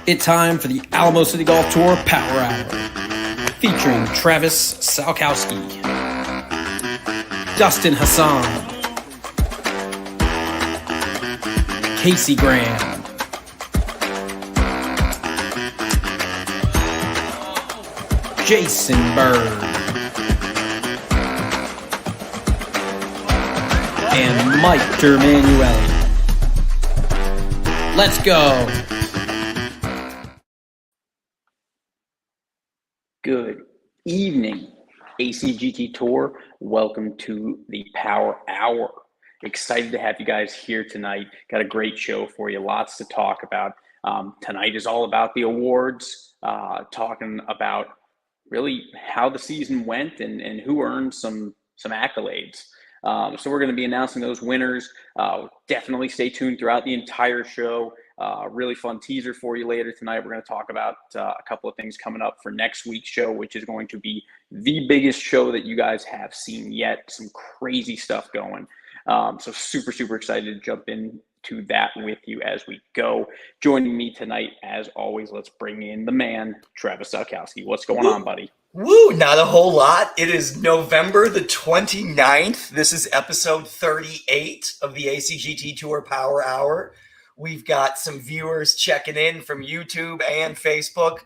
It's time for the Alamo City Golf Tour Power Hour, featuring Travis Salkowski, Dustin Hassan, Casey Graham, Jason Bird, and Mike DerManuelian. Let's go! Good evening, ACGT Tour. Welcome to the Power Hour. Excited to have you guys here tonight. Got a great show for you. Lots to talk about. Tonight is all about the awards, talking about really how the season went and who earned some accolades. So we're going to be announcing those winners. Definitely stay tuned throughout the entire show. Really fun teaser for you later tonight. We're going to talk about a couple of things coming up for next week's show, which is going to be the biggest show that you guys have seen yet. Some crazy stuff going. So super excited to jump into that with you as we go. Joining me tonight, as always, let's bring in the man, Travis Salkowski. What's going on, buddy? Woo, not a whole lot. It is November the 29th. This is episode 38 of the ACGT Tour Power Hour. We've got some viewers checking in from YouTube and Facebook.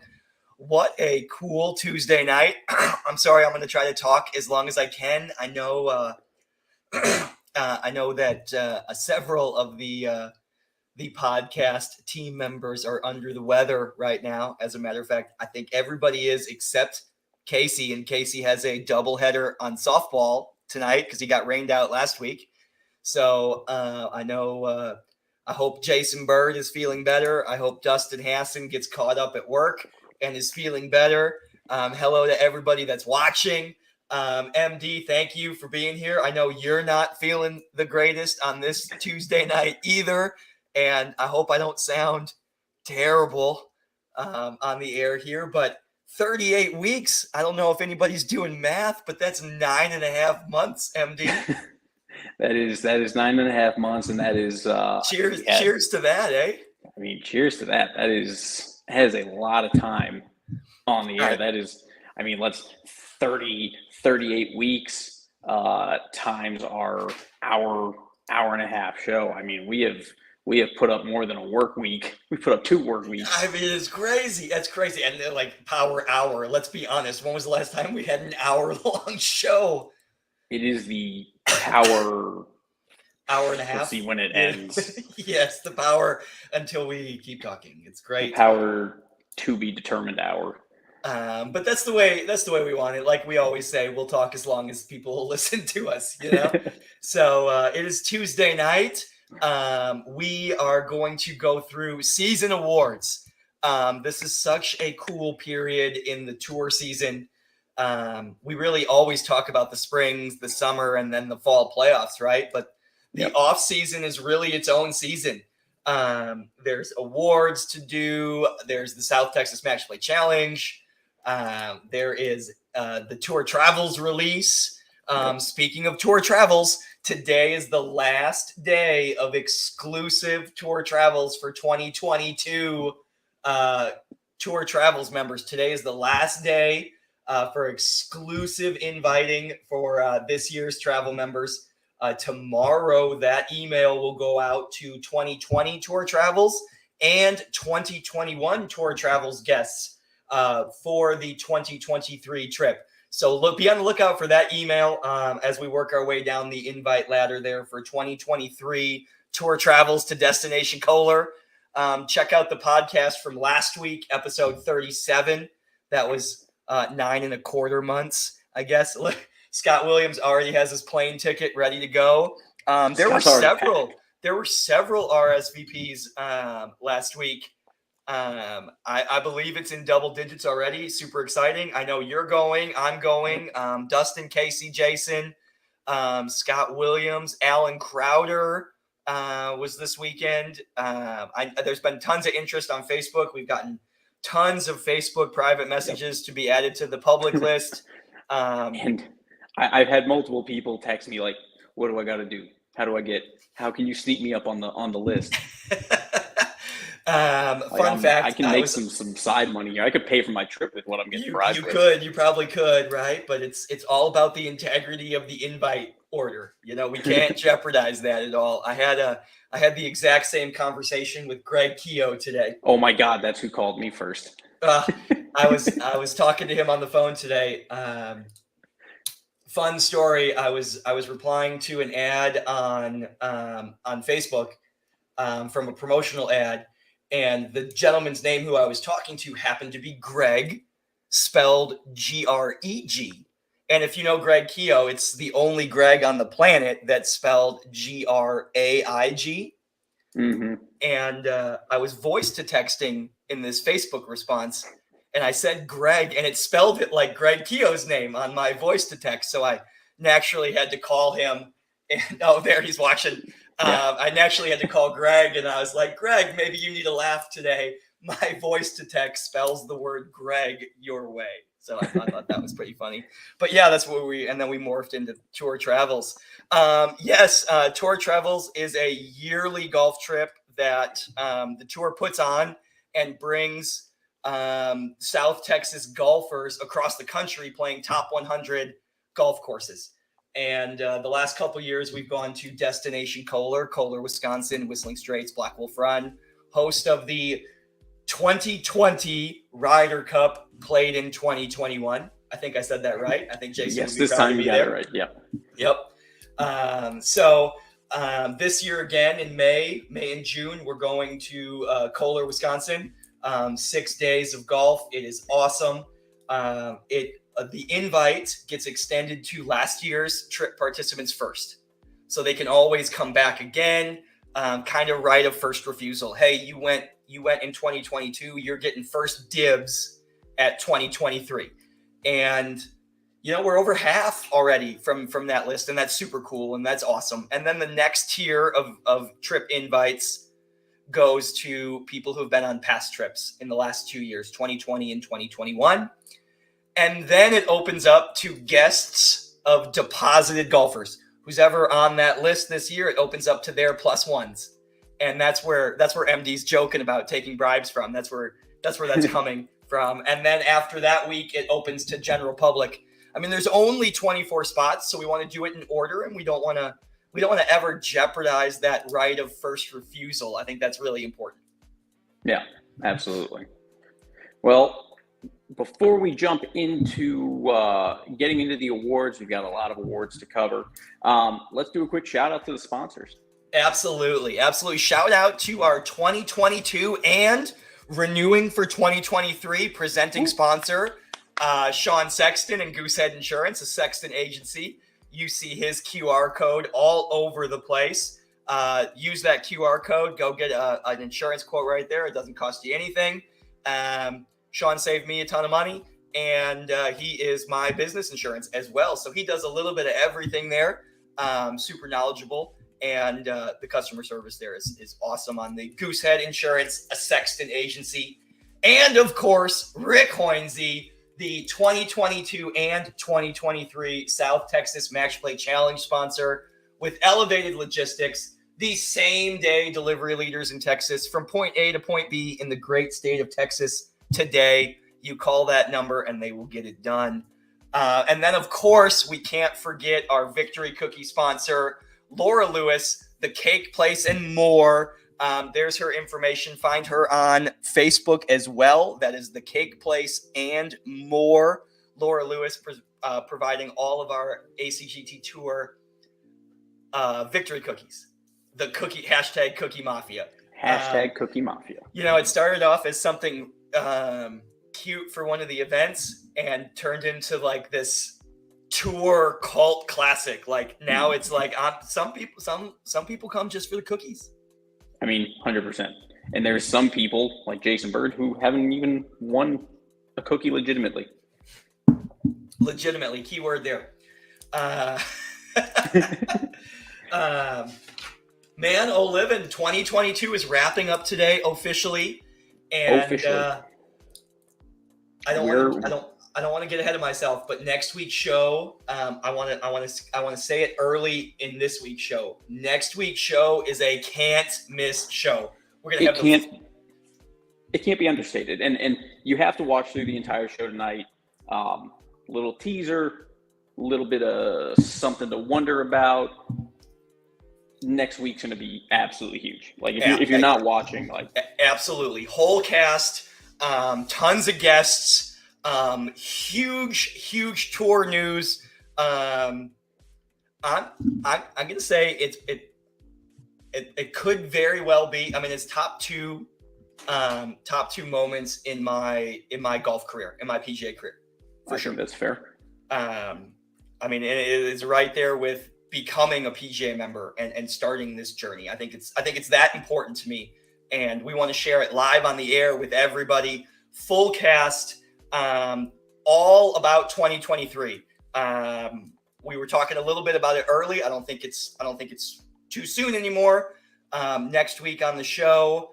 What a cool Tuesday night. I'm sorry, I'm going to try to talk as long as I can. I know that several of the podcast team members are under the weather right now. As a matter of fact, I think everybody is except Casey, and Casey has a doubleheader on softball tonight because he got rained out last week. So I hope Jason Bird is feeling better. I hope Dustin Hassan gets caught up at work and is feeling better. Hello to everybody that's watching. MD, thank you for being here. I know you're not feeling the greatest on this Tuesday night either, and I hope I don't sound terrible on the air here, but 38 weeks. I don't know if anybody's doing math, but that's 9.5 months, MD. That is 9.5 months, and that is cheers to that, eh? I mean, cheers to that. That has a lot of time on the air. Right. That is, I mean, 38 weeks times our hour and a half show. I mean, we have put up more than a work week. We put up 2 work weeks. I mean, it's crazy. That's crazy. And then, like, Power Hour, let's be honest. When was the last time we had an hour-long show? It is the hour and a half. Let's see when it ends. Yes, the power until we keep talking. It's great. The power to be determined hour. But that's the way we want it. Like we always say, we'll talk as long as people will listen to us, you know? So it is Tuesday night. We are going to go through season awards. This is such a cool period in the tour season. We really always talk about the springs, the summer, and then the fall playoffs, right? But the off season is really its own season. There's awards to do. There's the South Texas Match Play Challenge. There is the Tour Travels release. Speaking of Tour Travels, today is the last day of exclusive Tour Travels for 2022 Tour Travels members. Today is the last day for exclusive inviting for this year's travel members. Tomorrow, that email will go out to 2020 Tour Travels and 2021 Tour Travels guests for the 2023 trip. So be on the lookout for that email as we work our way down the invite ladder there for 2023 Tour Travels to Destination Kohler. Check out the podcast from last week, episode 37. That was 9.25 months, I guess. Scott Williams already has his plane ticket ready to go. There were several RSVPs last week. I believe it's in double digits already. Super exciting. I know you're going. I'm going. Dustin, Casey, Jason, Scott Williams, Alan Crowder was this weekend. There's been tons of interest on Facebook. We've gotten tons of Facebook private messages to be added to the public list. And I've had multiple people text me like, what do I got to do? How can you sneak me up on the list? Fun fact. I can make some side money here. I could pay for my trip with what I'm getting bribed with. You probably could, right? But it's all about the integrity of the invite order. We can't jeopardize that at all. I had the exact same conversation with Greg Keogh today. Oh my God, that's who called me first. I was talking to him on the phone today. Fun story. I was replying to an ad on Facebook from a promotional ad, and the gentleman's name who I was talking to happened to be Greg, spelled Greg. And if you know Greg Keogh, it's the only Greg on the planet that's spelled Graig. Mm-hmm. And I was voice to texting in this Facebook response, and I said Greg, and it spelled it like Greg Keogh's name on my voice to text. So I naturally had to call him. And there he's watching. I naturally had to call Greg, and I was like, Greg, maybe you need a laugh today. My voice to text spells the word Greg your way. So I thought that was pretty funny. But yeah, that's what and then we morphed into Tour Travels. Yes, Tour Travels is a yearly golf trip that the tour puts on and brings South Texas golfers across the country playing top 100 golf courses. And the last couple of years, we've gone to Destination Kohler, Wisconsin, Whistling Straits, Black Wolf Run, host of the 2020 Ryder Cup, played in 2021. I think I said that right. I think Jason. Yes, this time you got it right. Yeah. Yep. So this year again in May and June, we're going to Kohler, Wisconsin. 6 days of golf. It is awesome. The invite gets extended to last year's trip participants first, so they can always come back again. Kind of right of first refusal. Hey, you went in 2022. You're getting first dibs at 2023, and we're over half already from that list, and that's super cool and that's awesome. And then the next tier of trip invites goes to people who've been on past trips in the last 2 years, 2020 and 2021. And then it opens up to guests of deposited golfers. Who's ever on that list this year, it opens up to their plus ones. And that's where MD's joking about taking bribes from. That's where that's coming from. And then after that week, it opens to general public. I mean, there's only 24 spots, so we want to do it in order, and we don't want to ever jeopardize that right of first refusal. I think that's really important. Yeah, absolutely. Well, before we jump into getting into the awards, we've got a lot of awards to cover. Let's do a quick shout out to the sponsors. Absolutely. Shout out to our 2022 and renewing for 2023 presenting sponsor, Sean Sexton and Goosehead Insurance, a Sexton agency. You see his QR code all over the place. Use that QR code. Go get an insurance quote right there. It doesn't cost you anything. Sean saved me a ton of money, and he is my business insurance as well. So he does a little bit of everything there. Super knowledgeable, and the customer service there is awesome on the Goosehead Insurance, a Sexton agency. And of course, Rick Hoinsey, the 2022 and 2023 South Texas Match Play Challenge sponsor, with elevated logistics, the same day delivery leaders in Texas from point A to point B in the great state of Texas. Today, you call that number and they will get it done. And then, of course, we can't forget our victory cookie sponsor, Laura Lewis, the Cake Place and More. There's her information. Find her on Facebook as well. That is the Cake Place and More. Laura Lewis providing all of our ACGT Tour victory cookies. The hashtag Cookie Mafia. Hashtag Cookie Mafia. It started off as something cute for one of the events and turned into like this tour cult classic. Like now it's like some people come just for the cookies. I mean, 100%. And there's some people like Jason Bird who haven't even won a cookie legitimately. Legitimately, keyword there. Man, Livin' 2022 is wrapping up today officially. And I don't want to get ahead of myself, but next week's show, I want to say it early in this week's show. Next week's show is a can't miss show. We're gonna it can't be understated. And you have to watch through the entire show tonight. Little teaser, little bit of something to wonder about. Next week's going to be absolutely huge. Like if you're not watching, like absolutely whole cast, tons of guests, huge tour news. I'm gonna say it could very well be. I mean, it's top two moments in my golf career, in my PGA career, for sure. That's fair. I mean, it is right there with becoming a PGA member and starting this journey. I think it's that important to me, and we want to share it live on the air with everybody. Full cast, all about 2023. We were talking a little bit about it early. I don't think it's too soon anymore. Next week on the show,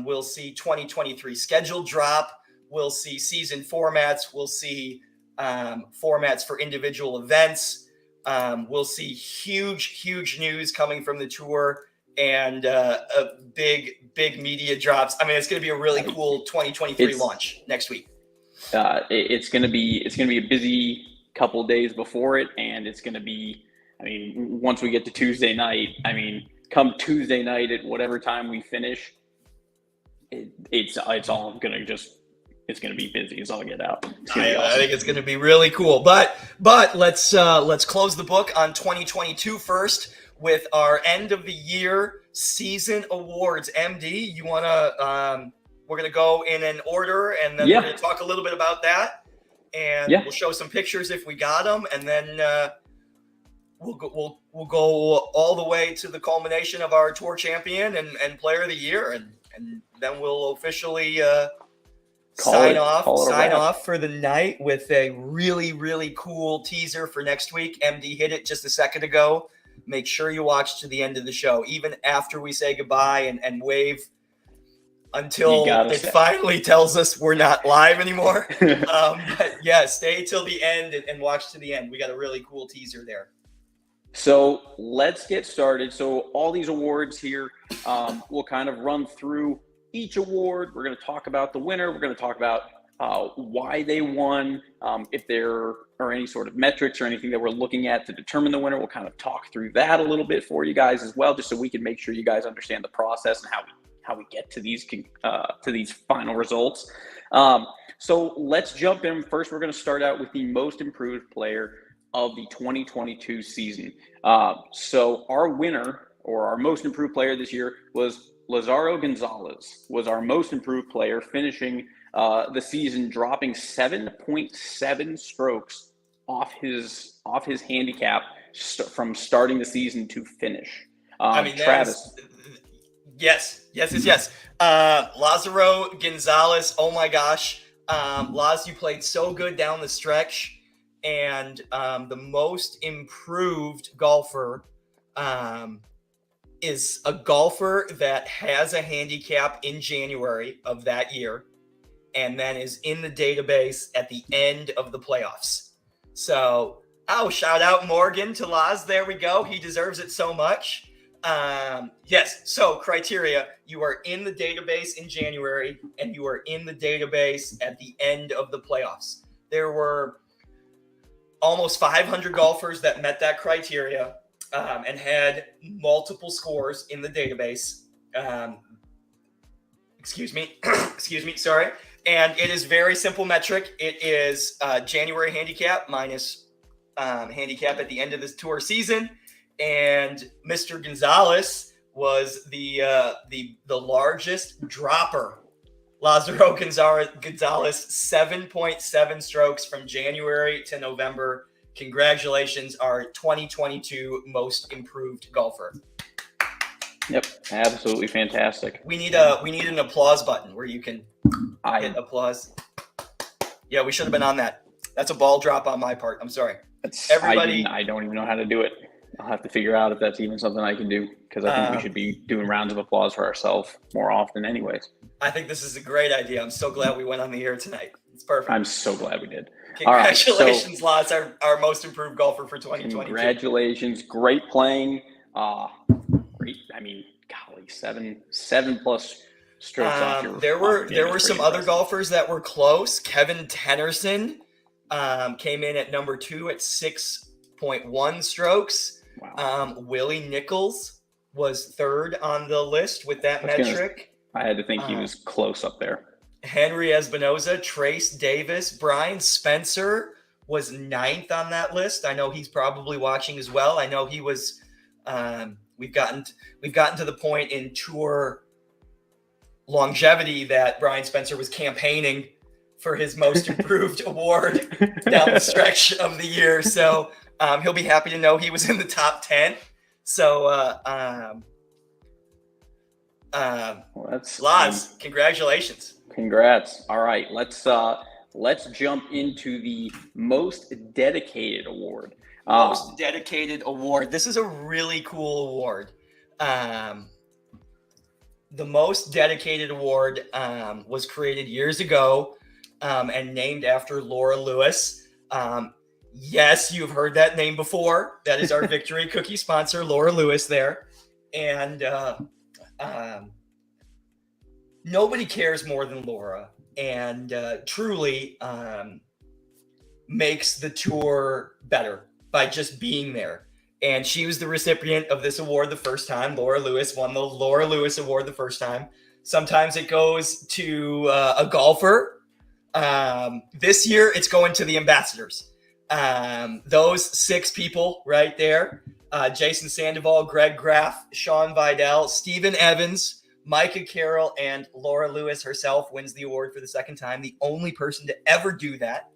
we'll see 2023 schedule drop. We'll see season formats. We'll see formats for individual events. We'll see huge news coming from the tour and a big media drops. I mean, it's going to be a really cool 2023 launch next week. It's going to be a busy couple days before it, and it's going to be, I mean, once we get to Tuesday night, I mean, come Tuesday night at whatever time we finish, it's all going to just, it's going to be busy. It's all get out. I think it's going to be really cool. But let's close the book on 2022 first with our end of the year season awards. MD, you want to? We're going to go in an order, and then we're going to talk a little bit about that, and we'll show some pictures if we got them, and then we'll go all the way to the culmination of our tour champion and player of the year, and then we'll officially sign off for the night with a really cool teaser for next week. MD hit it just a second ago. Make sure you watch to the end of the show, even after we say goodbye and wave until it finally tells us we're not live anymore. But yeah, stay till the end and watch to the end. We got a really cool teaser there. So let's get started. So all these awards here, we'll kind of run through each award. We're going to talk about the winner. We're going to talk about why they won, if there are any sort of metrics or anything that we're looking at to determine the winner. We'll kind of talk through that a little bit for you guys as well, just so we can make sure you guys understand the process and how we get to these final results. So let's jump in. First, we're going to start out with the most improved player of the 2022 season. So our winner, or our most improved player this year, was Lazaro Gonzalez, was our most improved player, finishing the season dropping 7.7 strokes off his handicap from starting the season to finish. I mean, Travis. Yes. Lazaro Gonzalez, oh my gosh. Laz, you played so good down the stretch, and the most improved golfer is a golfer that has a handicap in January of that year and then is in the database at the end of the playoffs. So, shout out Morgan to Laz. There we go. He deserves it so much. Yes. So criteria, you are in the database in January and you are in the database at the end of the playoffs. There were almost 500 golfers that met that criteria and had multiple scores in the database. Excuse me. Sorry. And it is very simple metric. It is January handicap minus handicap at the end of this tour season. And Mr. Gonzalez was the largest dropper. Lazaro Gonzalez, 7.7 strokes from January to November. Congratulations, our 2022 most improved golfer. Yep, absolutely fantastic. We need an applause button where you can hit applause. Yeah, we should have been on that. That's a ball drop on my part. I'm sorry. Everybody, I don't even know how to do it. I'll have to figure out if that's even something I can do, because I think we should be doing rounds of applause for ourselves more often anyways. I think this is a great idea. I'm so glad we went on the air tonight. It's perfect. I'm so glad we did. Congratulations, Laz, our most improved golfer for 2022. Congratulations. Great playing. Great. I mean, golly, seven plus strokes off your. There were some other golfers that were close. Kevin Tennyson came in at number 2 at 6.1 strokes. Wow. Willie Nichols was 3rd on the list with that metric. I had to think he was close up there. Henry Espinoza, Trace Davis, Brian Spencer was 9th on that list. I know he's probably watching as well. I know he was. We've gotten to the point in tour longevity that Brian Spencer was campaigning for his most improved award down the stretch of the year. So he'll be happy to know he was in the top 10. So that's Laz, congratulations. Congrats. All right, let's jump into the most dedicated award. Most dedicated award. This is a really cool award. The most dedicated award was created years ago and named after Laura Lewis. Yes, you've heard that name before. That is our Victory Cookie sponsor, Laura Lewis there. And nobody cares more than Laura, and truly makes the tour better by just being there. And she was the recipient of this award the first time. Laura Lewis won the Laura Lewis Award the first time. Sometimes it goes to a golfer. This year, it's going to the ambassadors. Those 6 people right there, Jason Sandoval, Greg Graff, Sean Vidal, Stephen Evans, Micah Carroll, and Laura Lewis herself wins the award for the second time. The only person to ever do that.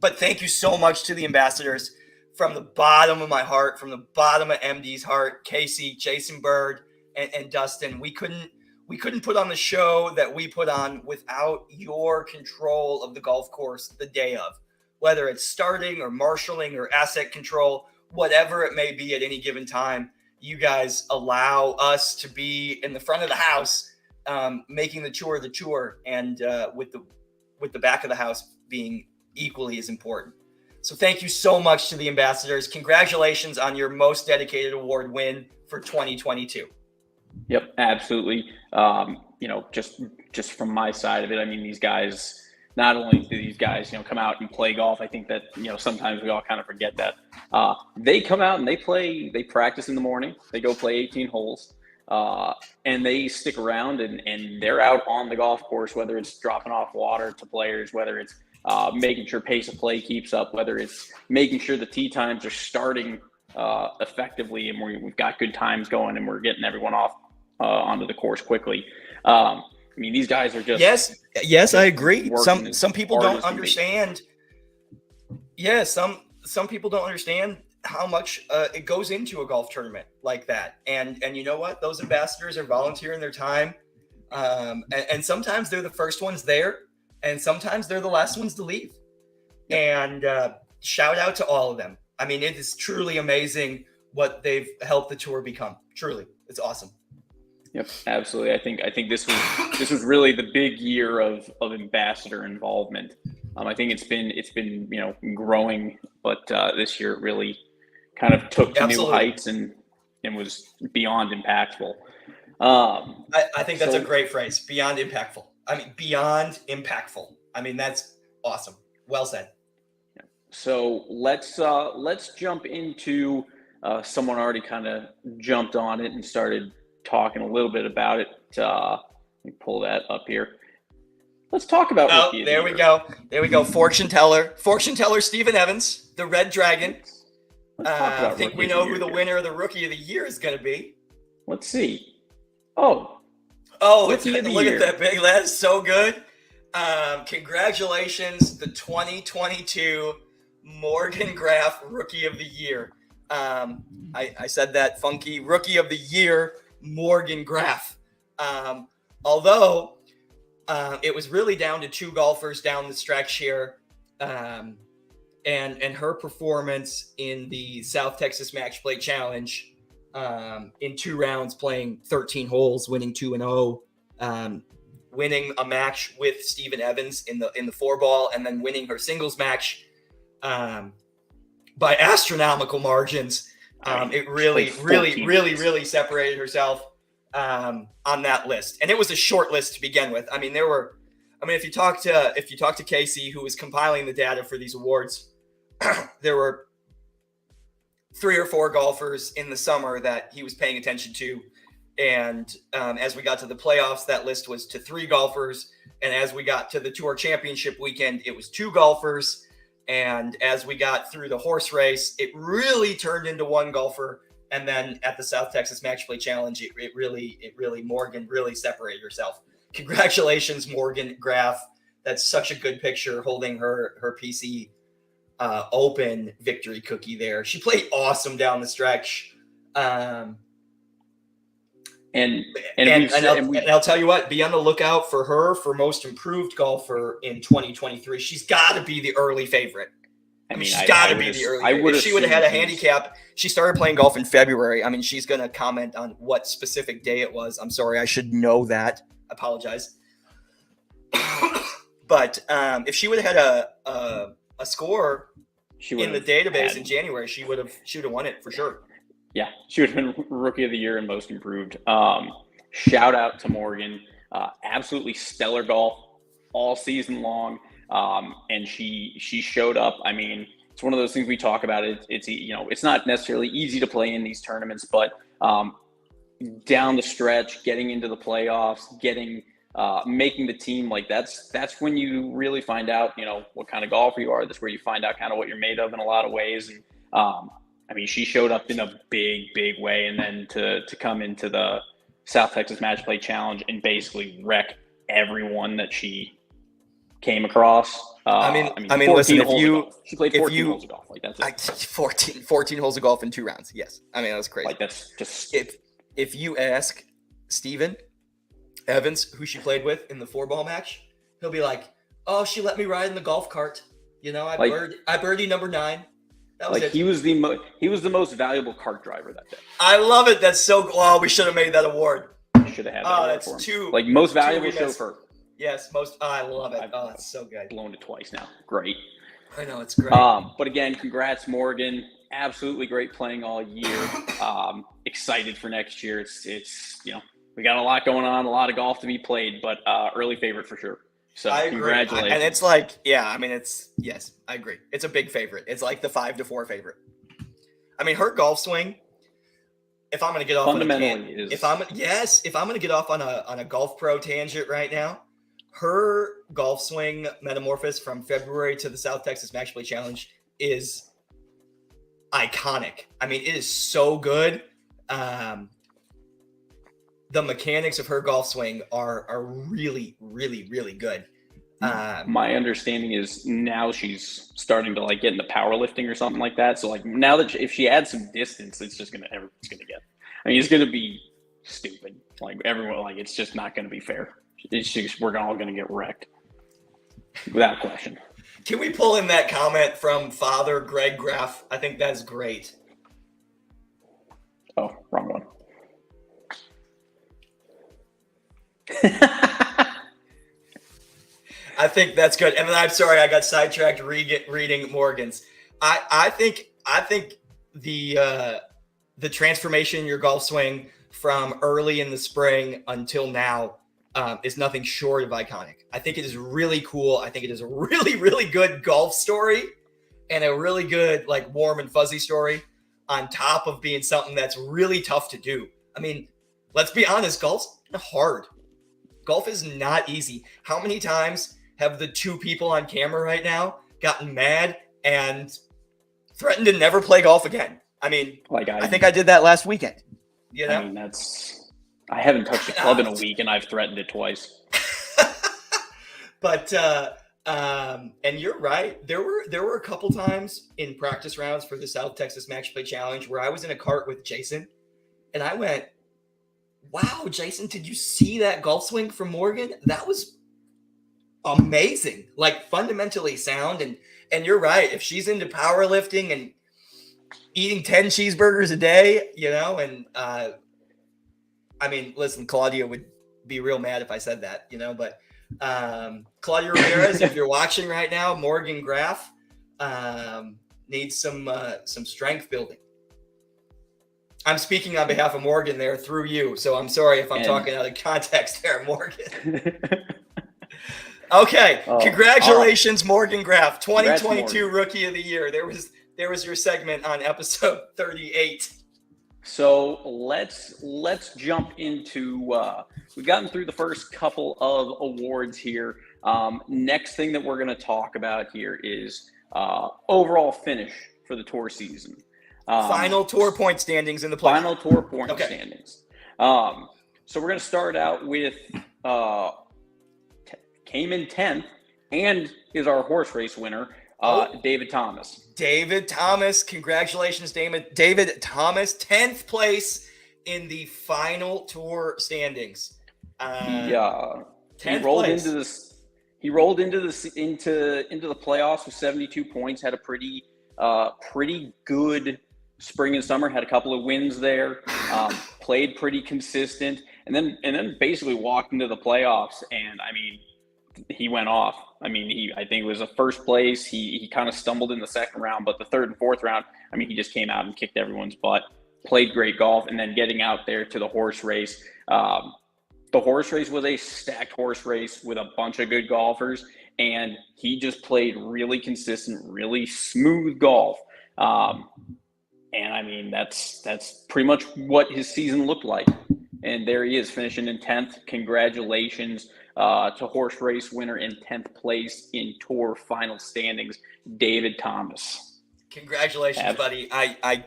But thank you so much to the ambassadors. From the bottom of my heart, from the bottom of MD's heart, Casey, Jason Bird, and Dustin, we couldn't put on the show that we put on without your control of the golf course the day of, whether it's starting or marshaling or asset control, whatever it may be at any given time. You guys allow us to be in the front of the house, making the tour, and with the back of the house being equally as important. So thank you so much to the ambassadors. Congratulations on your most dedicated award win for 2022. Yep, absolutely. Just from my side of it, I mean, these guys, not only do these guys, come out and play golf, I think that, sometimes we all kind of forget that. They come out and they practice in the morning, they go play 18 holes, and they stick around and they're out on the golf course, whether it's dropping off water to players, whether it's making sure pace of play keeps up, whether it's making sure the tee times are starting effectively and we've got good times going and we're getting everyone off onto the course quickly. I mean, these guys are just yes, I agree. Some people don't understand. Yeah, some people don't understand how much it goes into a golf tournament like that. And you know what? Those ambassadors are volunteering their time, and sometimes they're the first ones there. And sometimes they're the last ones to leave. And shout out to all of them. I mean, it is truly amazing what they've helped the tour become. Truly, it's awesome. Yep, absolutely. I think this was really the big year of ambassador involvement. I think it's been growing, but this year it really kind of took to new heights and was beyond impactful. I think that's a great phrase. Beyond impactful. I mean, beyond impactful. I mean, that's awesome. Well said. So let's jump into someone already kind of jumped on it and started talking a little bit about it. Let me pull that up here. Let's talk about. There we go. Fortune teller, Stephen Evans, the Red Dragon. I think we know who the winner of the Rookie of the Year is going to be. Let's see. Look at that big. That is so good. Congratulations, the 2022 Morgan Graff Rookie of the Year. I said that funky. Rookie of the Year, Morgan Graff. Although it was really down to 2 golfers down the stretch here. And her performance in the South Texas Match Play Challenge in 2 rounds, playing 13 holes, winning 2-0, winning a match with Stephen Evans in the 4-ball, and then winning her singles match by astronomical margins. It really separated herself. on that list, and it was a short list to begin with. I mean, if you talk to Casey, who was compiling the data for these awards, there were 3 or 4 golfers in the summer that he was paying attention to. And as we got to the playoffs, that list was to 3 golfers. And as we got to the Tour Championship weekend, it was 2 golfers. And as we got through the horse race, it really turned into 1 golfer. And then at the South Texas Match Play Challenge, it really, Morgan really separated herself. Congratulations, Morgan Graff. That's such a good picture holding her PC Open victory cookie there. She played awesome down the stretch. And I'll tell you what, be on the lookout for her for most improved golfer in 2023. She's got to be the early favorite. I mean, she's got to be the early. If she would have had a handicap, she started playing golf in February. I mean, she's going to comment on what specific day it was. I'm sorry, I should know that. I apologize. But if she would have had a score in the database in January, she would have won it for sure. Yeah, she would have been Rookie of the Year and Most Improved. Shout out to Morgan. Absolutely stellar golf all season long. And she showed up. I mean, it's one of those things we talk about. It's not necessarily easy to play in these tournaments, but down the stretch, getting into the playoffs, making the team, like that's when you really find out, what kind of golfer you are. That's where you find out kind of what you're made of in a lot of ways. And I mean, she showed up in a big way, and then to come into the South Texas Match Play Challenge and basically wreck everyone that she came across. I mean, listen, she played 14 holes of golf. Like that's it. 14 holes of golf in 2 rounds. Yes, I mean that was crazy. Like that's just if you ask Steven Evans who she played with in the 4-ball match, he'll be like, "Oh, she let me ride in the golf cart. I birdie number 9." That was it. He was the most valuable cart driver that day. I love it. That's so. Oh, we should have made that award. Should have had that award for him. Too most valuable chauffeur. Yes, most. I love it. It's so good. Blown it twice now. Great. I know, it's great. But again, congrats, Morgan. Absolutely great playing all year. Excited for next year. It's we got a lot going on, a lot of golf to be played, but early favorite for sure. So I agree. Congratulations. And it's like, yes, I agree. It's a big favorite. It's like the 5-4 favorite. I mean, her golf swing. If I'm going to get off if I'm going to get off on a golf pro tangent right now, her golf swing metamorphosis from February to the South Texas Match Play Challenge is iconic. I mean, it is so good. The mechanics of her golf swing are really, really, really good. My understanding is now she's starting to get into powerlifting or something like that. So now that if she adds some distance, everyone's gonna get. I mean, it's gonna be stupid. Everyone, it's just not gonna be fair. We're all gonna get wrecked without question. Can we pull in that comment from Father Greg Graff? I think that's great. Oh, wrong one. I think that's good. And then I'm sorry, I got sidetracked reading Morgan's. I think the transformation in your golf swing from early in the spring until now is nothing short of iconic. I think it is really cool. I think it is a really, really good golf story and a really good, warm and fuzzy story on top of being something that's really tough to do. I mean, let's be honest, golf's hard. Golf is not easy. How many times have the 2 people on camera right now gotten mad and threatened to never play golf again? I mean, I think I did that last weekend. I mean, I haven't touched a club in a week, and I've threatened it twice. But and you're right. There were a couple times in practice rounds for the South Texas Match Play Challenge where I was in a cart with Jason, and I went, "Wow, Jason, did you see that golf swing from Morgan? That was amazing. Fundamentally sound." And you're right. If she's into powerlifting and eating 10 cheeseburgers a day, and I mean, listen, Claudia would be real mad if I said that, but Claudia Ramirez, if you're watching right now, Morgan Graff needs some strength building. I'm speaking on behalf of Morgan there through you, so I'm sorry if I'm talking out of context there, Morgan. Okay, congratulations, right. Morgan Graff, 2022 Rookie of the Year. There was your segment on episode 38. So let's jump into. We've gotten through the first couple of awards here. Next thing that we're going to talk about here is overall finish for the tour season. Final tour point standings in the playoffs. Final tour point standings. So we're going to start out with came in 10th and is our horse race winner, David Thomas. David Thomas, congratulations, David Thomas, 10th place in the final tour standings. He rolled into this. He rolled into the playoffs with 72 points. Had a pretty good spring and summer. Had a couple of wins there. Played pretty consistent, and then basically walked into the playoffs. And I mean, he went off. I mean, I think it was a first place. He kind of stumbled in the second round, but the third and fourth round, I mean, he just came out and kicked everyone's butt. Played great golf, and then getting out there to the horse race. The horse race was a stacked horse race with a bunch of good golfers, and he just played really consistent, really smooth golf. And I mean, that's pretty much what his season looked like. And there he is, finishing in 10th. Congratulations to horse race winner in 10th place in tour final standings, David Thomas. Congratulations, buddy. I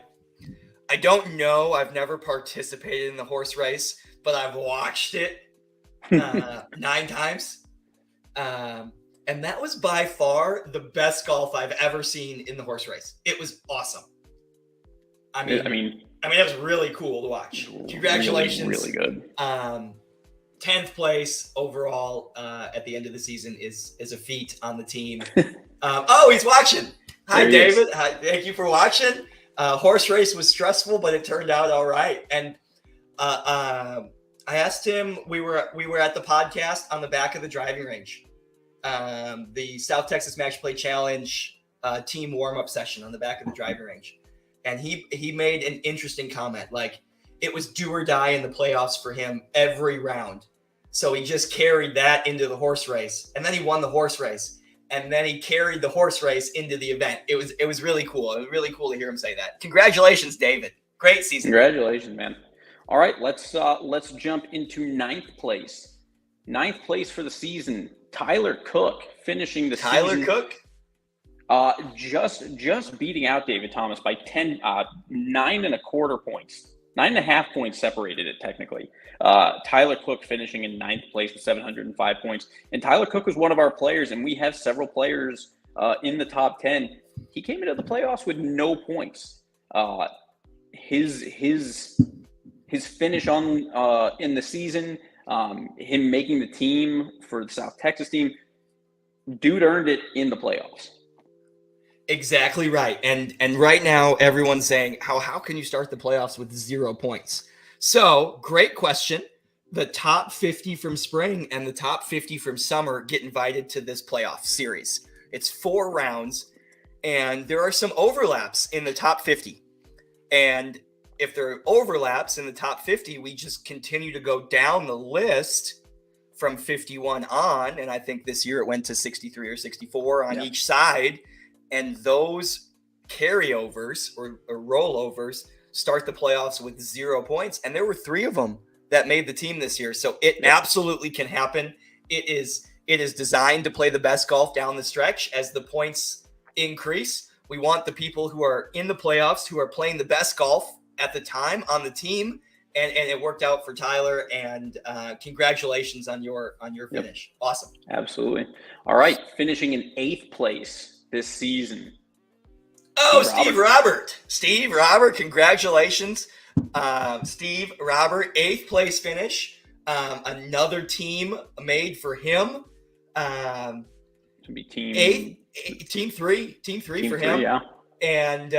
don't know. I've never participated in the horse race, but I've watched it 9 times. And that was by far the best golf I've ever seen in the horse race. It was awesome. I mean, it was really cool to watch. Congratulations. Really good. 10th place overall at the end of the season is a feat on the team. He's watching. Hi, David. Hi, thank you for watching. Horse race was stressful, but it turned out all right. And I asked him, we were at the podcast on the back of the driving range, the South Texas Match Play Challenge team warm-up session on the back of the driving range. And he made an interesting comment, like it was do or die in the playoffs for him every round. So he just carried that into the horse race, and then he won the horse race, and then he carried the horse race into the event. It was really cool. It was really cool to hear him say that. Congratulations, David. Great season. Congratulations, man. All right, let's jump into 9th place. 9th place for the season, Tyler Cook, finishing the season. Tyler Cook? Just beating out David Thomas by 9.25 points. 9.5 points separated it technically. Tyler Cook finishing in 9th place with 705 points. And Tyler Cook was one of our players, and we have several players in the top 10. He came into the playoffs with no points. His finish in the season, him making the team for the South Texas team, dude earned it in the playoffs. Exactly right. And right now everyone's saying, how can you start the playoffs with 0 points? So, great question. The top 50 from spring and the top 50 from summer get invited to this playoff series. It's 4 rounds, and there are some overlaps in the top 50. And if there are overlaps in the top 50, we just continue to go down the list from 51 on. And I think this year it went to 63 or 64 on each side. And those carryovers or rollovers start the playoffs with 0 points. And there were 3 of them that made the team this year. So it absolutely can happen. It is designed to play the best golf down the stretch as the points increase. We want the people who are in the playoffs, who are playing the best golf at the time on the team. And it worked out for Tyler, and congratulations on your finish. Yep. Awesome. Absolutely. All right. Finishing in 8th place this season. Steve Robert, congratulations. Steve Robert, 8th place finish. Another team made for him. To be team 3 for him. Yeah. And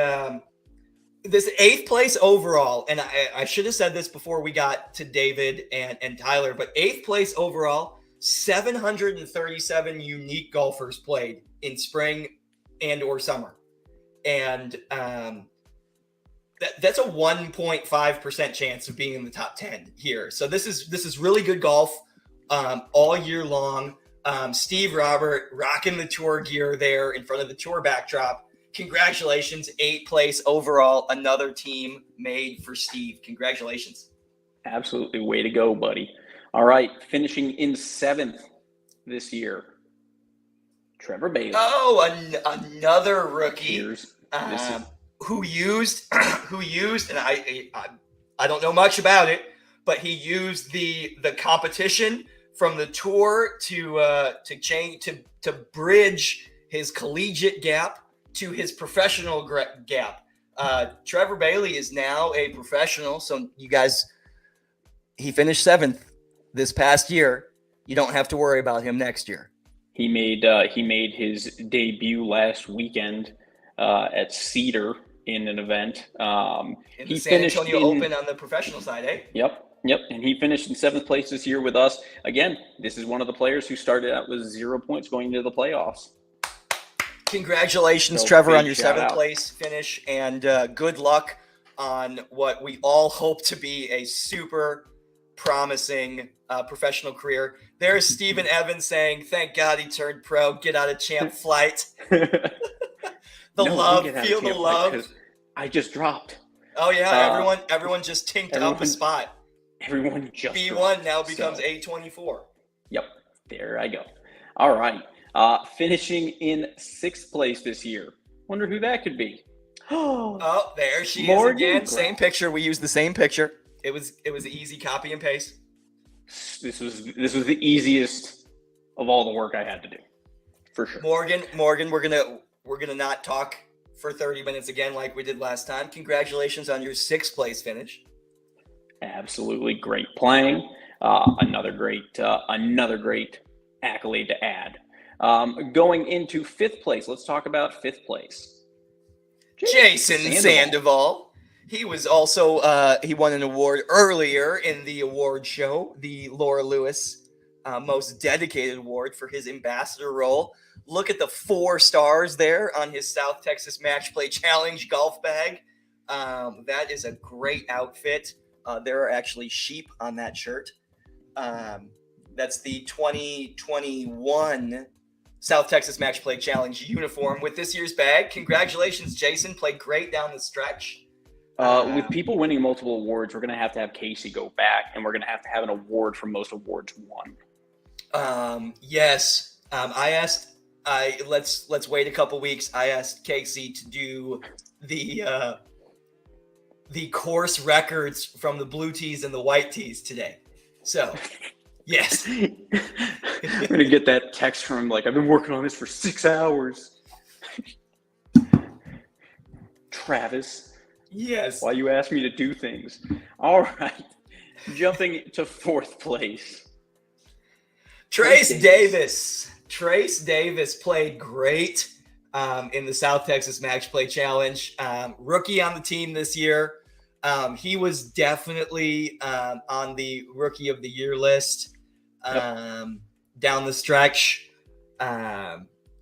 this 8th place overall, and I should have said this before we got to David and Tyler, but 8th place overall, 737 unique golfers played in spring and or summer. And That's a 1.5% chance of being in the top 10 here. So this is really good golf all year long. Steve Robert rocking the tour gear there in front of the tour backdrop. Congratulations, 8th place overall. Another team made for Steve. Congratulations. Absolutely. Way to go, buddy. All right. Finishing in 7th this year, Trevor Bailey. Oh, another rookie. Who used, and I don't know much about it, but he used the competition from the tour to bridge his collegiate gap to his professional gap. Trevor Bailey is now a professional, so you guys, he finished 7th this past year. You don't have to worry about him next year. He made his debut last weekend at Cedar in an event. In the San Antonio Open on the professional side, eh? Yep. And he finished in 7th place this year with us. Again, this is one of the players who started out with 0 points going into the playoffs. Congratulations, Trevor, on your 7th place finish, and good luck on what we all hope to be a super promising professional career. There's Stephen Evans saying, "Thank God he turned pro. Get out of champ flight." Love, feel the love. I just dropped. Oh yeah, everyone just tinked up a spot. Everyone just B1 dropped, now becomes A24. Yep, there I go. All right, finishing in 6th place this year. Wonder who that could be. Oh, there she Morgan is again. Graff. Same picture. We used the same picture. It was an easy copy and paste. This was the easiest of all the work I had to do, for sure. Morgan, we're gonna not talk for 30 minutes again like we did last time. Congratulations on your 6th place finish. Absolutely great playing. Another great accolade to add. Going into 5th place, let's talk about 5th place. Jason Sandoval. He was also he won an award earlier in the award show, the Laura Lewis Most Dedicated Award for his ambassador role. Look at the 4 stars there on his South Texas Match Play Challenge golf bag. That is a great outfit. There are actually sheep on that shirt. That's the 2021 South Texas Match Play Challenge uniform with this year's bag. Congratulations, Jason. Played great down the stretch. With people winning multiple awards, we're going to have Casey go back, and we're going to have an award for most awards won. Yes. Let's wait a couple weeks. I asked Casey to do the course records from the blue tees and the white tees today. So, yes. I'm going to get that text from him like, I've been working on this for 6 hours. Travis. Yes. Why you ask me to do things. All right. Jumping to 4th place. Trace Davis. Trace Davis played great in the South Texas Match Play Challenge. Rookie on the team this year. He was definitely on the Rookie of the Year list down the stretch.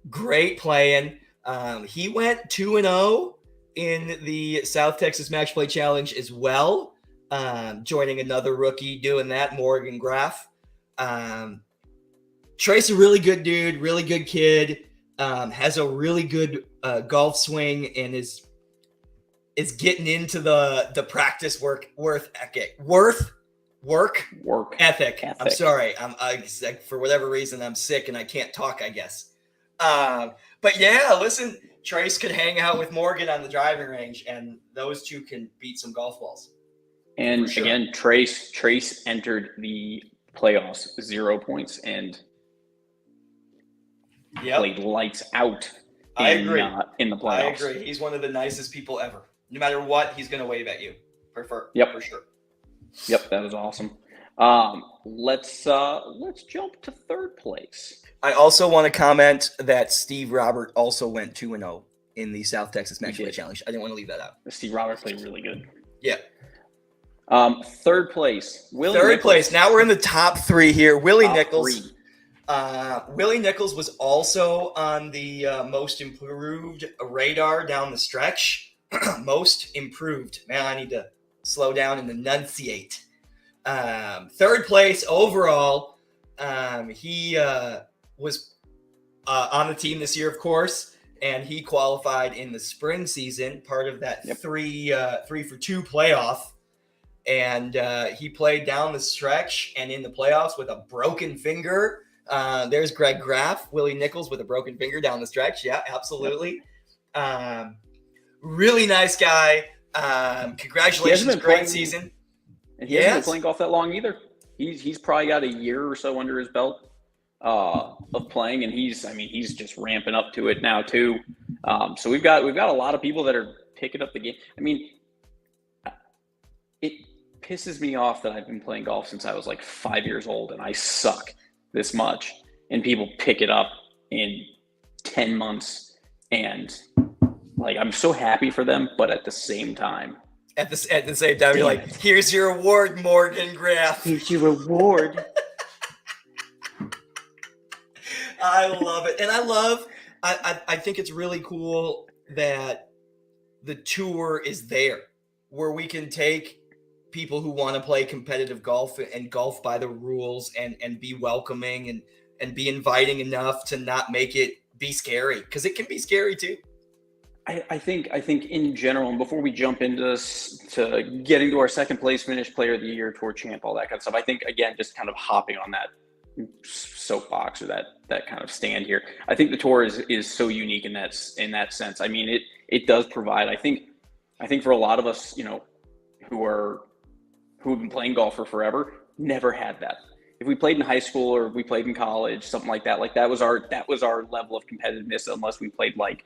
Great playing. He went 2-0 in the South Texas Match Play Challenge as well, joining another rookie doing that, Morgan Graff. Trace, a really good dude, really good kid, has a really good golf swing, and is getting into the practice work ethic. I'm sorry, for whatever reason I'm sick and I can't talk, I guess. But yeah, listen, Trace could hang out with Morgan on the driving range, and those two can beat some golf balls. And again, Trace entered the playoffs 0 points and played lights out. I agree. In the playoffs. I agree. He's one of the nicest people ever. No matter what, he's going to wave at you. For sure. Yep, that was awesome. Let's jump to 3rd place. I also want to comment that Steve Robert also went 2-0 in the South Texas Match Play Challenge. I didn't want to leave that out. Steve Robert played really good. Yeah. 3rd place. Third place. Now we're in the top 3 here. Willie Nichols. Willie Nichols was also on the most improved radar down the stretch. most improved. Man, I need to slow down and enunciate. Third place overall. He was on the team this year, of course, and he qualified in the spring season, part of that 3-for-2 playoff. And he played down the stretch and in the playoffs with a broken finger. There's Greg Graff, Willie Nichols with a broken finger down the stretch. Yeah, absolutely. Really nice guy. Congratulations, great season. And he hasn't been playing golf that long either. He's probably got a year or so under his belt of playing, and he's just ramping up to it now too. So we've got a lot of people that are picking up the game. I mean, it pisses me off that I've been playing golf since I was like 5 years old and I suck this much, and people pick it up in 10 months, and like I'm so happy for them, but at the same time, you're like, here's your award, Morgan Graff. Here's your reward. I love it. And I think it's really cool that the tour is there where we can take people who want to play competitive golf and golf by the rules and be welcoming and be inviting enough to not make it be scary, because it can be scary too. I think in general, and before we jump into this, to getting to our second place finish, player of the year, tour champ, all that kind of stuff, I think, again, just kind of hopping on that soapbox or that kind of stand here, I think the tour is so unique in that sense. I mean, it does provide, I think for a lot of us, you know, who have been playing golf for forever, never had that. If we played in high school or we played in college, something like that was our level of competitiveness, unless we played like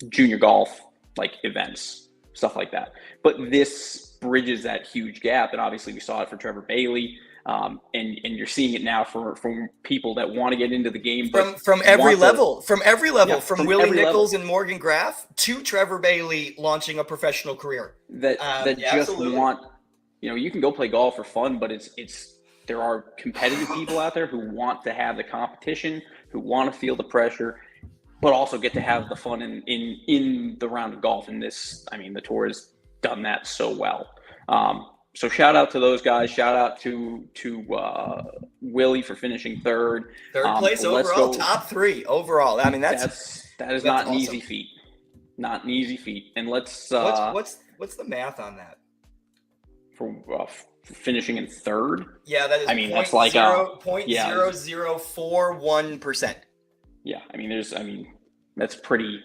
junior golf, like events, stuff like that. But this bridges that huge gap, and obviously we saw it for Trevor Bailey, and you're seeing it now from people that want to get into the game from every level, from Willie Nichols level. And Morgan Graff to Trevor Bailey launching a professional career. That just absolutely want, you know, you can go play golf for fun, but there are competitive people out there who want to have the competition, who want to feel the pressure, but also get to have the fun in the round of golf. And this, I mean, the tour has done that so well. So shout out to those guys. Shout out to Willie for finishing third. Third place overall, top three overall. I mean, that is not awesome. An easy feat. Not an easy feat. And let's what's the math on that? For finishing in third? Yeah, that is. I mean, that's like 0.0041%. Yeah, I mean, that's pretty.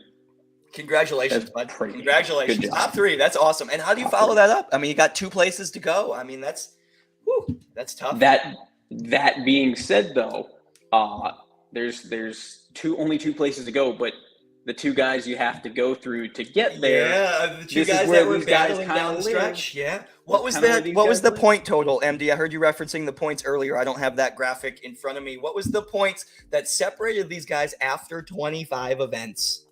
Congratulations, bud. Congratulations. Good job. Top three. That's awesome. And how do you follow that up? I mean, you got 2 places to go. I mean, that's tough. That being said, though, there's only 2 places to go, but the 2 guys you have to go through to get there. Yeah, the 2 guys that were battling down the stretch. Yeah. What was the point total, MD? I heard you referencing the points earlier. I don't have that graphic in front of me. What was the points that separated these guys after 25 events?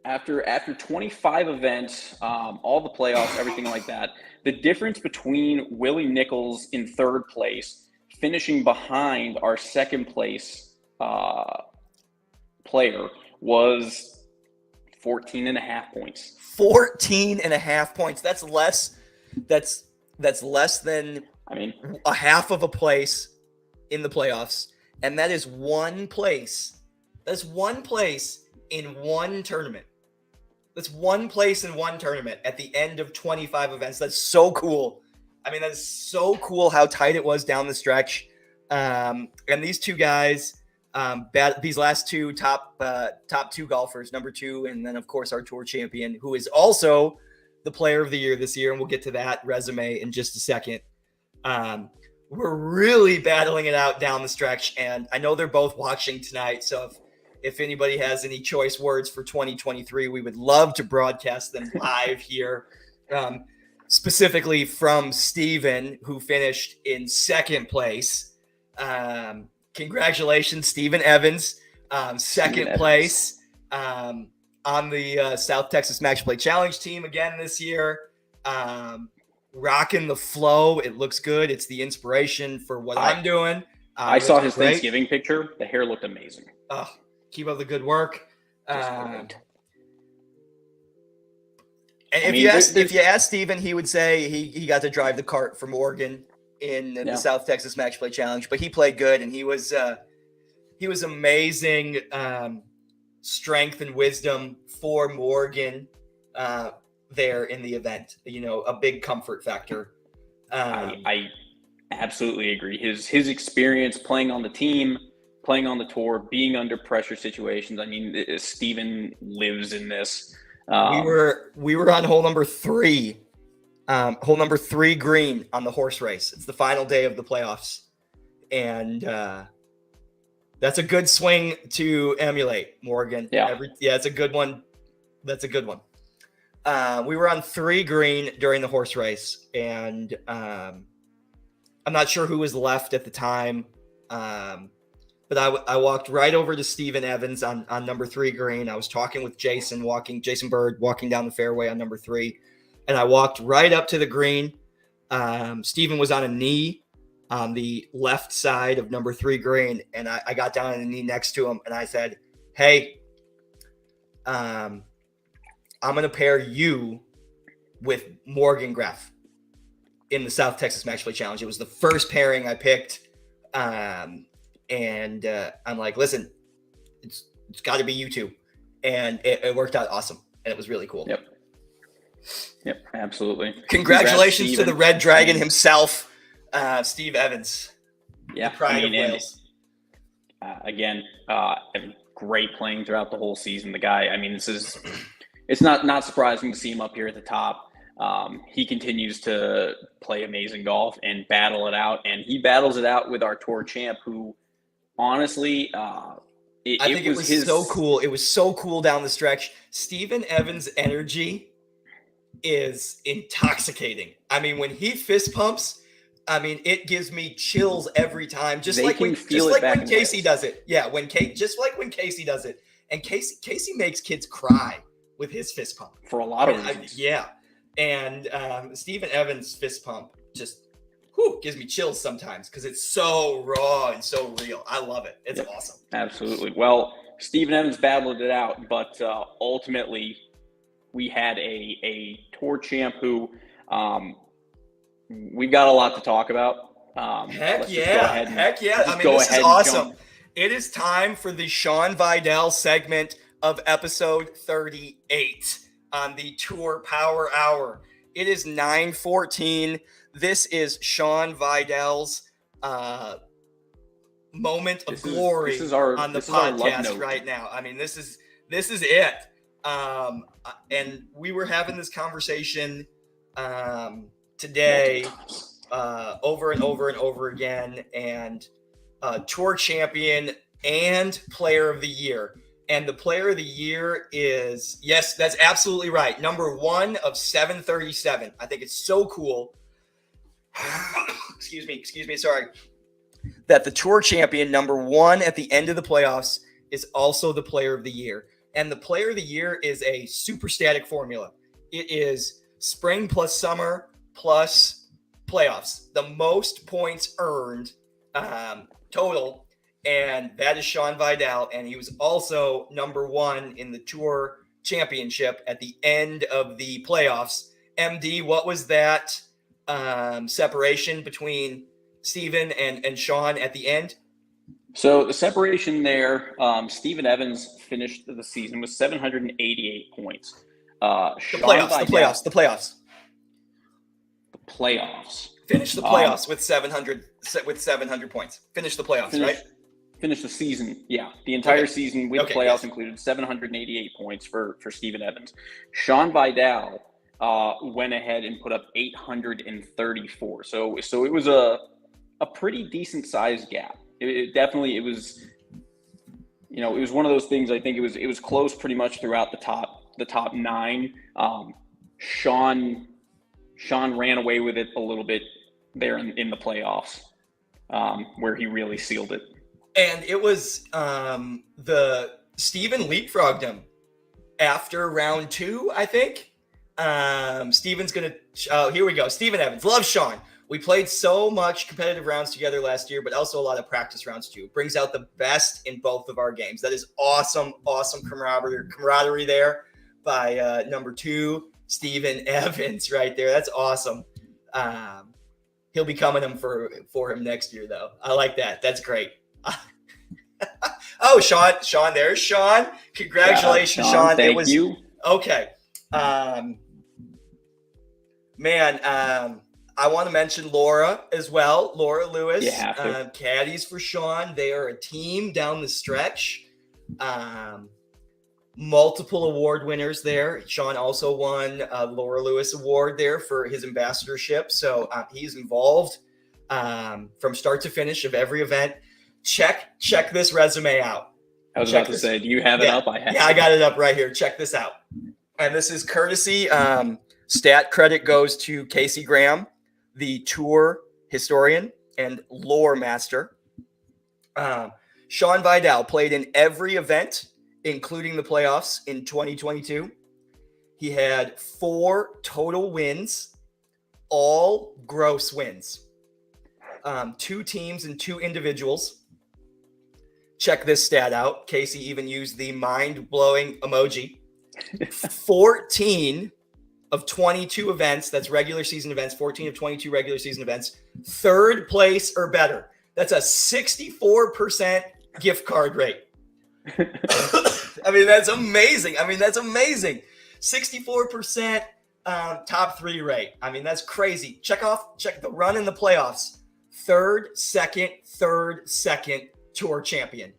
After 25 events, all the playoffs, everything like that, the difference between Willie Nichols in third place, finishing behind our second place player, was 14.5 points. 14.5 points. That's less than, I mean, a half of a place in the playoffs. And that is one place. That's one place in one tournament. That's one place in one tournament at the end of 25 events. That's so cool. I mean, that is so cool how tight it was down the stretch. And these 2 guys, these last 2 top 2 golfers, number 2, and then of course our tour champion, who is also the player of the year this year, and we'll get to that resume in just a second. We're really battling it out down the stretch, and I know they're both watching tonight, so if anybody has any choice words for 2023, we would love to broadcast them live here, specifically from Steven, who finished in second place. Congratulations, Steven Evans, second place on the South Texas Match Play Challenge team again this year. Rocking the flow. It looks good. It's the inspiration for what I'm doing. I saw his Thanksgiving picture. The hair looked amazing. Keep up the good work. And if you ask Steven, he would say he got to drive the cart for Morgan in the South Texas Match Play Challenge, but he played good, and he was amazing strength and wisdom for Morgan there in the event. A big comfort factor. I absolutely agree. His experience playing on the team, playing on the tour, being under pressure situations. I mean, Steven lives in this. We were on hole number 3. Hole number 3 green on the horse race. It's the final day of the playoffs. And that's a good swing to emulate, Morgan. Yeah. It's a good one. That's a good one. We were on 3 green during the horse race, and I'm not sure who was left at the time. But I walked right over to Steven Evans on number 3 green. I was talking with Jason Bird, walking down the fairway on number 3. And I walked right up to the green. Steven was on a knee on the left side of number 3 green. And I got down on a knee next to him. And I said, hey, I'm going to pair you with Morgan Graff in the South Texas Match Play Challenge. It was the first pairing I picked. And I'm like, listen, it's got to be you two. And it worked out awesome. And it was really cool. Yep, absolutely. Congratulations to the Red Dragon himself, Steve Evans. Yeah, Pride of Wales. Again, great playing throughout the whole season. The guy, I mean, it's not surprising to see him up here at the top. He continues to play amazing golf and battle it out. And he battles it out with our tour champ, who honestly, I think it was so cool. It was so cool down the stretch. Steven Evans' energy is intoxicating. I mean, when he fist pumps, I mean, it gives me chills every time. Just like when Casey does it. Yeah, when Casey does it. And Casey makes kids cry with his fist pump for a lot of reasons. And Steven Evans' fist pump just gives me chills sometimes because it's so raw and so real. I love it. It's awesome. Absolutely. Well, Steven Evans battled it out, but ultimately we had a tour champ who we've got a lot to talk about. Heck yeah. I mean, this is awesome. It is time for the Sean Vidal segment of episode 38 on the Tour Power Hour. It is 9:14. This is Sean Vidal's moment of glory on the podcast right now. I mean, this is it. And we were having this conversation today over and over and over again. And tour champion and player of the year. And the player of the year is, yes, that's absolutely right. Number 1 of 737. I think it's so cool. Excuse me. Sorry. That the tour champion, number 1 at the end of the playoffs, is also the player of the year. And the player of the year is a super static formula. It is spring plus summer plus playoffs. The most points earned total. And that is Sean Vidal. And he was also number 1 in the tour championship at the end of the playoffs. MD, what was that separation between Steven and Sean at the end? So the separation there, Steven Evans finished the season with 788 points. The playoffs. Finished the playoffs with 700 points. Finished the playoffs, right? Finished the season, yeah. The entire season with playoffs included 788 points for Steven Evans. Sean Vidal went ahead and put up 834. So it was a pretty decent sized gap. It was one of those things. I think it was close pretty much throughout the top 9. Sean ran away with it a little bit there in the playoffs, where he really sealed it. And it was the Steven leapfrogged him after round 2, I think. Steven's going to here we go. Steven Evans. Love Sean. We played so much competitive rounds together last year, but also a lot of practice rounds too. Brings out the best in both of our games. That is awesome camaraderie there by number 2, Steven Evans right there. That's awesome. He'll be coming for him next year, though. I like that. That's great. Oh, Sean, there's Sean. Congratulations, Sean. Thank you. Okay. I want to mention Laura as well. Laura Lewis. You have to. Caddies for Sean. They are a team down the stretch. Multiple award winners there. Sean also won a Laura Lewis Award there for his ambassadorship. So he's involved from start to finish of every event. Check this resume out. I was about to say, do you have it up? I got it up right here. Check this out. And this is courtesy. Stat credit goes to Casey Graham, the tour historian and lore master. Sean Vidal played in every event, including the playoffs in 2022. He had 4 total wins, all gross wins. 2 teams and 2 individuals. Check this stat out. Casey even used the mind-blowing emoji. 14 of 22 events, that's regular season events, 14 of 22 regular season events, 3rd place or better. That's a 64% gift card rate. I mean, that's amazing. 64% top 3 rate. I mean, that's crazy. Check the run in the playoffs. 3rd, 2nd tour champion.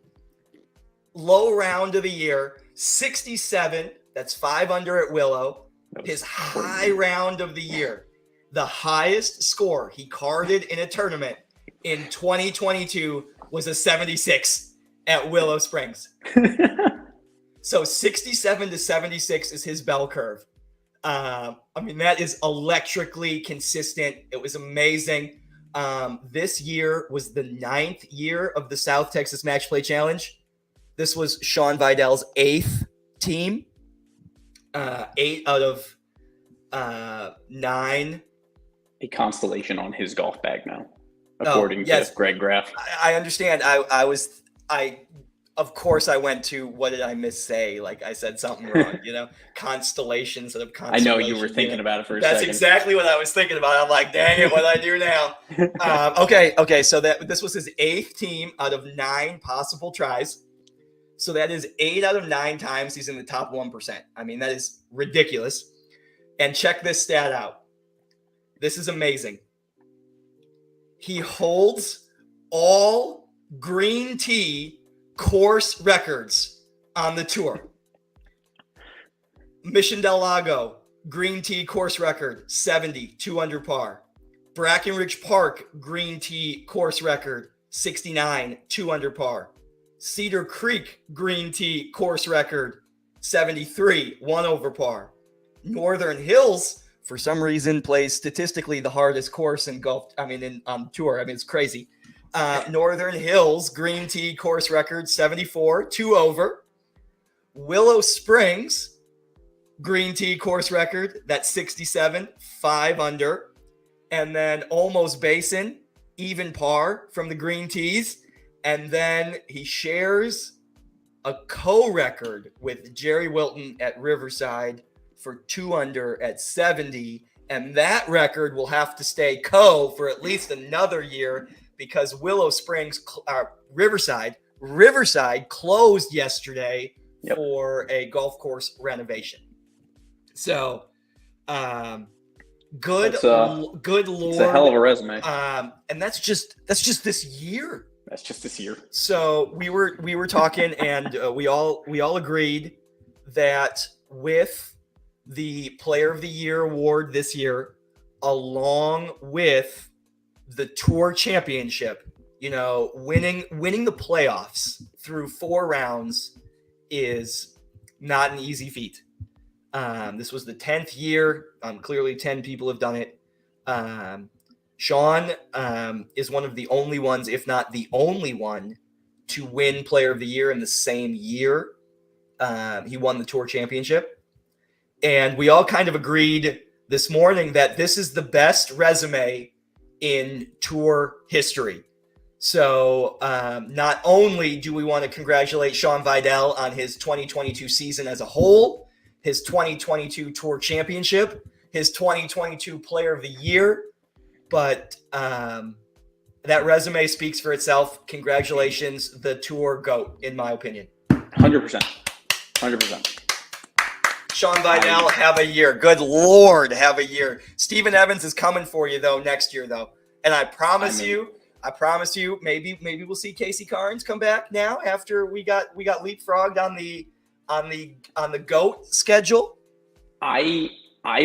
Low round of the year, 67. That's 5 under at Willow. His high round of the year, the highest score he carded in a tournament in 2022 was a 76 at Willow Springs. So 67 to 76 is his bell curve. That is electrically consistent. It was amazing. This year was the 9th year of the South Texas Match Play Challenge. This was Sean Vidal's 8th team. 8 out of 9. A constellation on his golf bag now, according to Greg Graff. I understand. Of course, I went to, what did I miss-say? Like, I said something wrong, constellations instead of constellation. I know you were thinking about it for a second. That's exactly what I was thinking about. I'm like, dang it, what do I do now? Okay. So this was his 8th team out of 9 possible tries. So that is 8 out of 9 times he's in the top 1%. I mean, that is ridiculous. And check this stat out. This is amazing. He holds all green tee course records on the tour. Mission Del Lago, green tee course record, 70, 2 under par. Brackenridge Park, green tee course record, 69, 2 under par. Cedar Creek, green tee course record, 73, 1 over par. Northern Hills, for some reason, plays statistically the hardest course in golf. On tour. It's crazy. Northern Hills, green tee course record, 74, 2 over. Willow Springs, green tee course record, that's 67, 5 under. And then Olmos Basin, even par from the green tees. And then he shares a co-record with Jerry Wilton at Riverside for 2 under at 70. And that record will have to stay for at least another year because Willow Springs, Riverside closed yesterday for a golf course renovation. So, good lord. It's a hell of a resume. And that's just this year. That's just this year. So we were talking, and we all agreed that with the Player of the Year award this year, along with the Tour Championship, winning the playoffs through 4 rounds is not an easy feat. This was the 10th year. Clearly 10 people have done it. Sean is one of the only ones, if not the only one, to win Player of the Year in the same year. He won the Tour Championship. And we all kind of agreed this morning that this is the best resume in Tour history. So not only do we want to congratulate Sean Vidal on his 2022 season as a whole, his 2022 Tour Championship, his 2022 Player of the Year. But that resume speaks for itself. Congratulations, the Tour GOAT, in my opinion. 100%. 100%. Sean Vidal, have a year. Good Lord, have a year. Steven Evans is coming for you, though, next year, though. And I promise you, maybe we'll see Casey Carnes come back now after we got leapfrogged on the GOAT schedule. I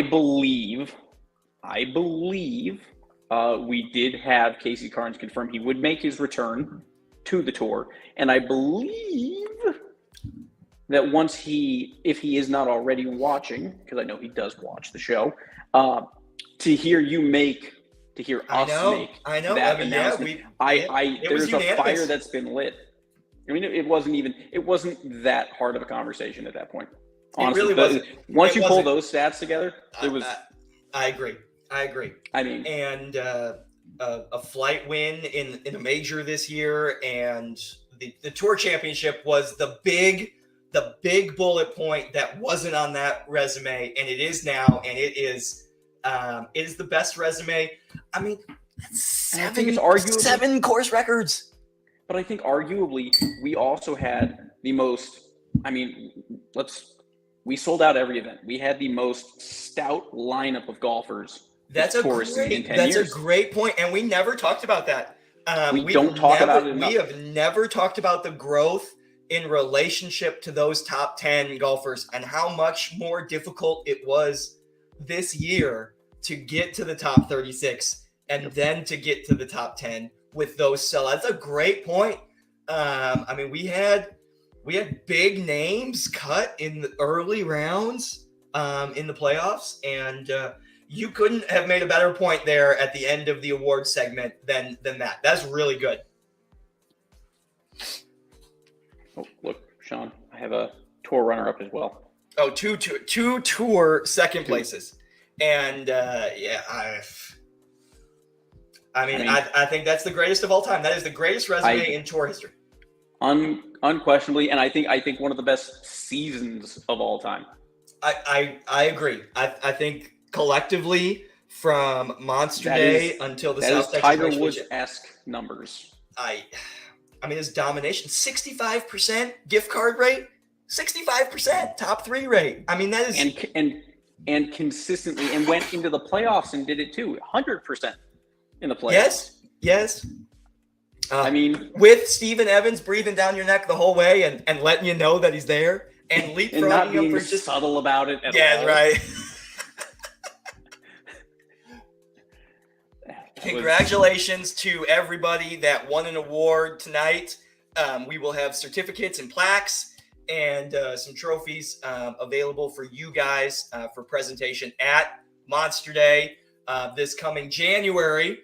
believe we did have Casey Carnes confirm he would make his return to the tour, and I believe that if he is not already watching, because I know he does watch the show, to hear us make that announcement. There's a fire that's been lit. I mean, it wasn't that hard of a conversation at that point. Honestly, it really wasn't. Once you pull those stats together, it was. I agree. I mean, and a flight win in a major this year, and the Tour Championship was the big bullet point that wasn't on that resume, and it is now, and it is the best resume. I mean, I think it's arguably 7 course records. But I think arguably we also had the most. I mean, we sold out every event. We had the most stout lineup of golfers. That's a great point, and we never talked about that. We don't talk about it enough. We have never talked about the growth in relationship to those top 10 golfers and how much more difficult it was this year to get to the top 36 and then to get to the top 10 with those sellouts. That's a great point. I mean, we had big names cut in the early rounds in the playoffs, and you couldn't have made a better point there at the end of the award segment than that. That's really good. Oh, look, Sean, I have a tour runner-up as well. Oh, two tour second places. And I think that's the greatest of all time. That is the greatest resume in tour history. Unquestionably, and I think one of the best seasons of all time. I agree. I think collectively from Monster Day until the South Texas Tiger Woods-esque numbers. I mean, his domination, 65% gift card rate, 65% top 3 rate. I mean, that is and consistently, and went into the playoffs and did it too, 100% in the playoffs. Yes. I mean, with Steven Evans breathing down your neck the whole way and letting you know that he's there and leapfrogging and not being for just subtle about it at all. Yeah, right. Congratulations to everybody that won an award tonight. We will have certificates and plaques and some trophies available for you guys for presentation at Monster Day this coming January,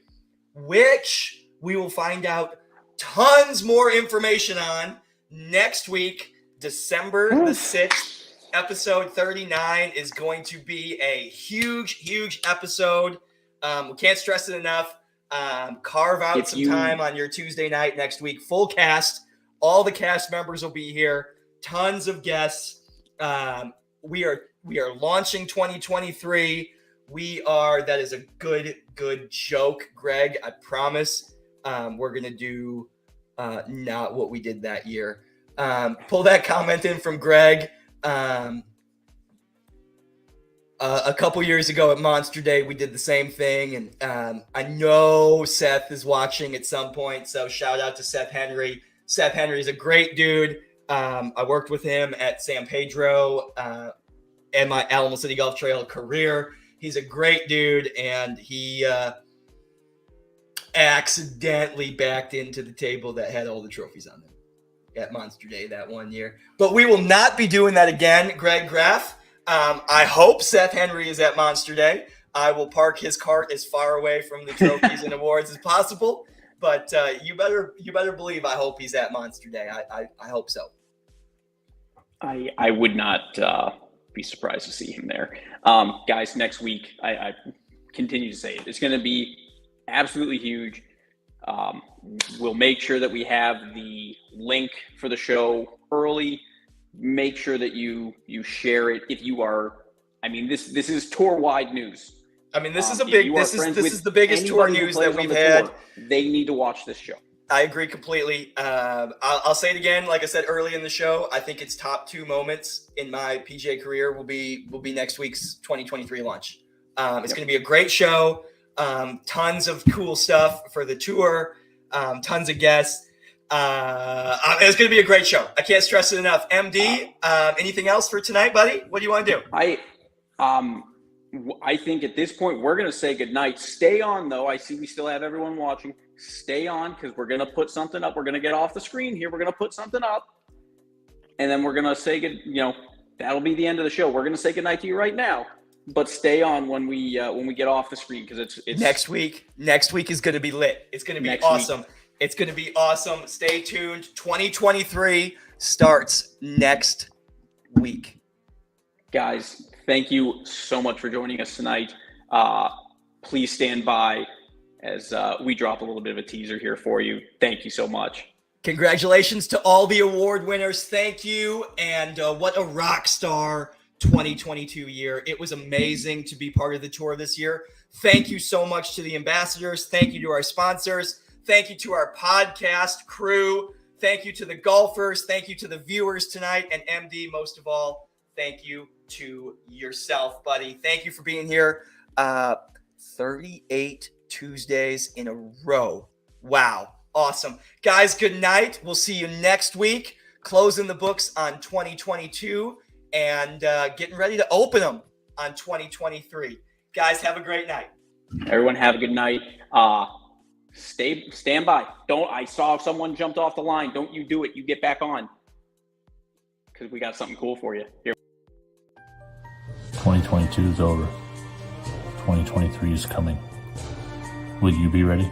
which we will find out tons more information on next week. December the 6th, episode 39 is going to be a huge episode. We can't stress it enough. Carve out some time on your Tuesday night next week. Full cast. All the cast members will be here. Tons of guests. We are launching 2023. That is a good joke, Greg. I promise. We're going to do not what we did that year. Pull that comment in from Greg. A couple years ago at Monster Day, we did the same thing. And I know Seth is watching at some point. So shout out to Seth Henry. Seth Henry is a great dude. I worked with him at San Pedro and my Alamo City Golf Trail career. He's a great dude, and he accidentally backed into the table that had all the trophies on them at Monster Day that one year. But we will not be doing that again, Greg Graff. I hope Seth Henry is at Monster Day. I will park his cart as far away from the trophies and awards as possible. But you better believe I hope he's at Monster Day. I hope so. I would not be surprised to see him there. Guys, next week, I continue to say it. It's going to be absolutely huge. We'll make sure that we have the link for the show early. make sure that you share it if you are. I mean, this is tour-wide news. I mean, this is a big. This is the biggest tour news that we've had. Tour, they need to watch this show. I agree completely. I'll say it again. Like I said early in the show, I think its top 2 moments in my PGA career will be next week's 2023 launch. It's going to be a great show. Tons of cool stuff for the tour. Tons of guests. It's going to be a great show. I can't stress it enough. MD, anything else for tonight, buddy? What do you want to do? I think at this point we're going to say goodnight. Stay on, though. I see we still have everyone watching. Stay on, because we're going to put something up. We're going to get off the screen here. We're going to put something up, and then we're going to say good. That'll be the end of the show. We're going to say goodnight to you right now, but stay on when we get off the screen, because it's next week. Next week is going to be lit. It's going to be awesome. It's going to be awesome. Stay tuned. 2023 starts next week. Guys, thank you so much for joining us tonight. Please stand by as we drop a little bit of a teaser here for you. Thank you so much. Congratulations to all the award winners. Thank you. And what a rock star 2022 year. It was amazing to be part of the tour this year. Thank you so much to the ambassadors. Thank you to our sponsors. Thank you to our podcast crew. Thank you to the golfers. Thank you to the viewers tonight. And MD, most of all, thank you to yourself, buddy. Thank you for being here. 38 Tuesdays in a row. Wow. Awesome. Guys, good night. We'll see you next week. Closing the books on 2022 and getting ready to open them on 2023. Guys, have a great night. Everyone have a good night. Stand by. I saw someone jumped off the line. Don't you do it. You get back on, because we got something cool for you here. 2022 is over. 2023 is coming. Will you be ready?